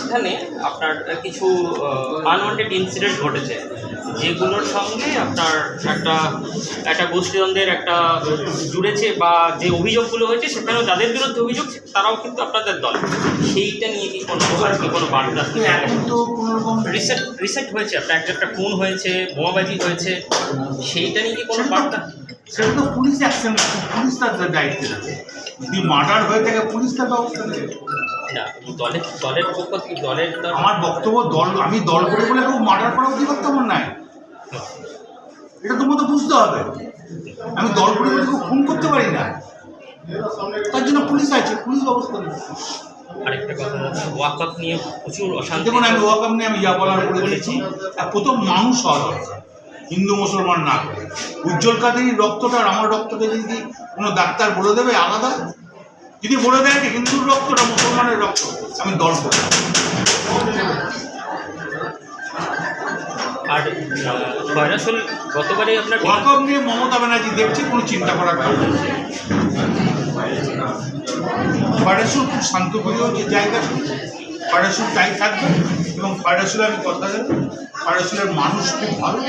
এখানে আপনার কিছু আনওয়ান্টেড ইনসিডেন্ট ঘটেছে, যেগুলোর সঙ্গে আপনার একটা একটা গোষ্ঠীদ্বন্দ্বের একটা জুড়েছে, বা যে অভিযোগগুলো হয়েছে সেখানেও যাদের বিরুদ্ধে অভিযোগ তারাও কিন্তু আপনাদের দল। সেইটা নিয়ে কি কোনো আজকে কোনো বার্তা? এখন তো কোনোরকম রিসেন্ট হয়েছে, আপনার একটা খুন হয়েছে, বোমাবাজি হয়েছে, সেইটা নিয়ে কি কোনো বার্তা? সেটা তো পুলিশ অ্যাকশন, পুলিশ তার দায়িত্বে থাকে। যদি মার্ডার হয়ে থাকে পুলিশ তার ব্যবস্থা নেবে না, দলের পক্ষ থেকে দলের আমার বক্তব্য আমি দল করে বলে কেউ মার্ডার করা অধিকার তো আমার নাই, এটা তোমার তো বুঝতে হবে। আমি দল করে বলে কেউ খুন করতে পারি না, তার জন্য পুলিশ আছে, পুলিশ ব্যবস্থা নেবে। আরেকটা কথা, ওয়াকআপ নিয়ে প্রচুর অশান্তি। দেখুন, আমি ওয়াকআপ নিয়ে আমি যা বলার বলে বলেছি। প্রথম মানুষ হওয়া দরকার, হিন্দু মুসলমান না করে। উজ্জ্বল কাদেরীর রক্তটা আর আমার রক্তকে যদি কোনো ডাক্তার বলে দেবে আলাদা, যদি বলে দেয় যে হিন্দুর রক্তটা মুসলমানের রক্ত, আমি দল করি। আর খয়রাসুল গতবারে আপনার ওয়াকআপ নিয়ে মমতা ব্যানার্জি দেখছে, কোনো চিন্তা করার কারণ নেই। খয়রাসুল খুব শান্তপ্রিয় যে জায়গা, খয়রাসুল তাই থাকবে। এবং খয়রাসুলে আমি কথা দেব, খয়রাসুলের মানুষ খুব ভালো।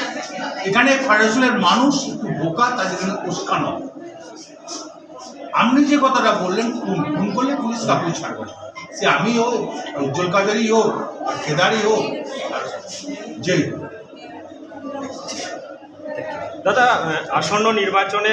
এখানে খয়রাসুলের মানুষ একটু বোকা, তাদের এখানে উস্কা নয়। আপনি যে কথাটা বললেন, খুন করলে পুলিশ কাকুই ছাড়বে না, সে আমি হোক, উজ্জ্বল কাদেরই হোক, কেদারই হোক, যেই হোক। দাদা, আসন্ন নির্বাচনে